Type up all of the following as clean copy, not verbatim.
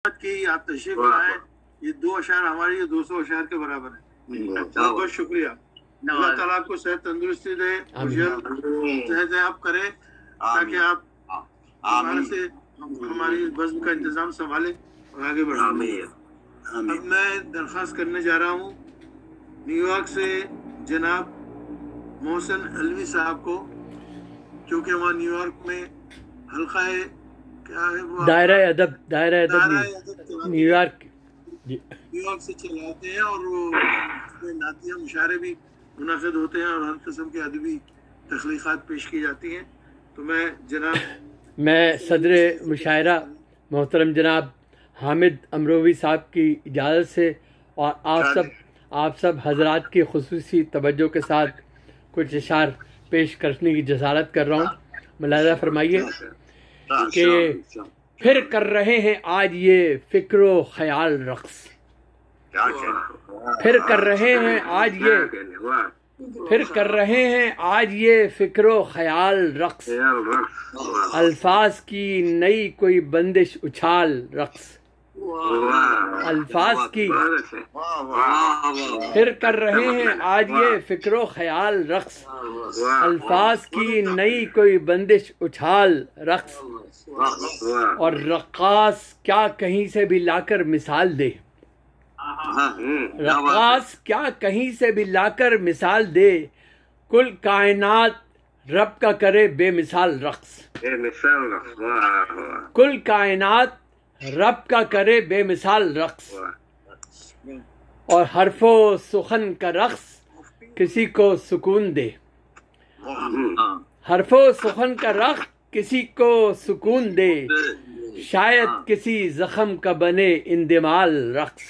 کی آپ تشریف لائیں. یہ 2 اشعار ہماری 200 اشعار کے برابر ہیں. بہت بہت شکریہ. اللہ تعالیٰ آپ کو صحت تندرستی دے, صحت آپ کرے تاکہ آپ ہمارے سے ہماری بزم کا انتظام سنبھالے اور آگے بڑھیں. اب میں درخواست کرنے جا رہا ہوں نیو یارک سے جناب محسن علوی صاحب کو, کیونکہ وہاں نیو یارک میں حلقہ دائرہ ادب نیو یارک سے چلاتے ہیں اور وہ نعتیہ مشاعرے بھی منعقد ہوتے ہیں اور ہر قسم کے ادبی تخلیقات پیش کی جاتی ہیں. تو میں صدر مشاعرہ محترم جناب حامد امروی صاحب کی اجازت سے اور آپ سب حضرات کی خصوصی توجہ کے ساتھ کچھ اشعار پیش کرنے کی جسارت کر رہا ہوں. ملاحظہ فرمائیے کہ پھر کر رہے ہیں آج یہ فکر و خیال رقص, پھر کر رہے ہیں آج یہ فکر و خیال رقص, الفاظ کی نئی کوئی بندش اچھال رقص, الفاظ کی پھر کر رہے ہیں آج یہ فکر و خیال رقص, الفاظ کی نئی کوئی بندش اچھال رقص, اور رقاص کیا کہیں سے بھی لا کر مثال دے, رقاص کیا کہیں سے بھی لا کر مثال دے, کل کائنات رب کا کرے بے مثال رقص, کل کائنات رب کا کرے بے مثال رقص, اور حرف و سخن کا رقص کسی کو سکون دے, حرف و سخن کا رقص کسی کو سکون دے, شاید کسی زخم کا بنے اندمال رقص,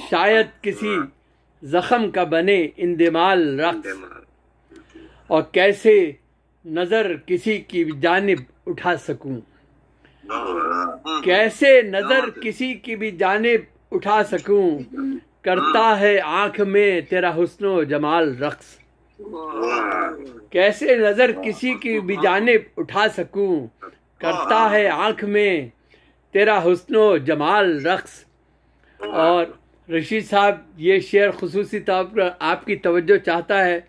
شاید کسی زخم کا بنے اندمال رقص, اور کیسے نظر کسی کی جانب اٹھا سکوں, کیسے نظر کسی کی بھی جانب اٹھا سکوں, کرتا ہے آنکھ میں تیرا حسن و جمال رقص, کیسے نظر کسی کی بھی جانب اٹھا سکوں, کرتا ہے آنکھ میں تیرا حسن و جمال رقص. اور رشید صاحب یہ شعر خصوصی طور پر آپ کی توجہ چاہتا ہے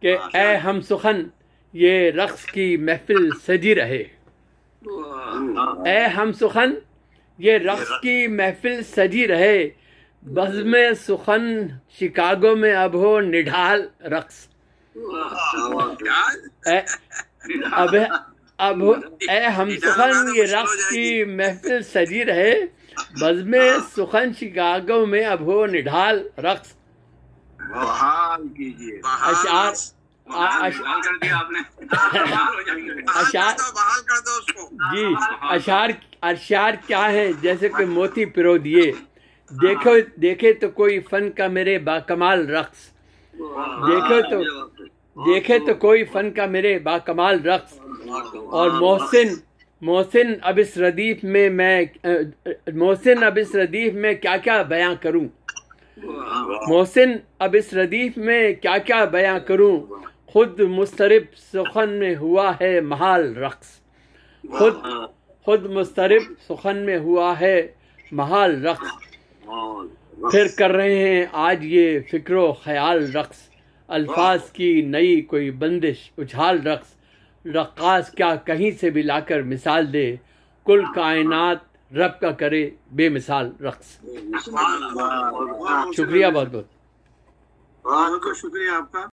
کہ اے ہم سخن یہ رقص کی محفل سجی رہے, اے ہم سخن یہ رقص کی محفل سجی رہے, بزم سخن شکاگو میں اب ہو نڈھال رقص, اب اے ہم سخن یہ رقص کی محفل سجی رہے, بزم سخن شکاگو میں اب ہو نڈھال رقص. اشعار کیا ہیں جیسے کہ موتی پرو دیے, دیکھے تو کوئی فن کا میرے باکمال رقص, دیکھے تو کوئی فن کا میرے باکمال رقص, اور محسن اب اس ردیف میں کیا کیا بیاں کروں, محسن اب اس ردیف میں کیا کیا بیاں کروں, خود مضطرب سخن میں ہوا ہے محال رقص, خود مضطرب سخن میں ہوا ہے محال رقص, پھر کر رہے ہیں آج یہ فکر و خیال رقص, الفاظ کی نئی کوئی بندش اچھال رقص, رقاص کیا کہیں سے بھی لا کر مثال دے, کل کائنات رب کا کرے بے مثال رقص. شکریہ, بہت بہت شکریہ آپ کا.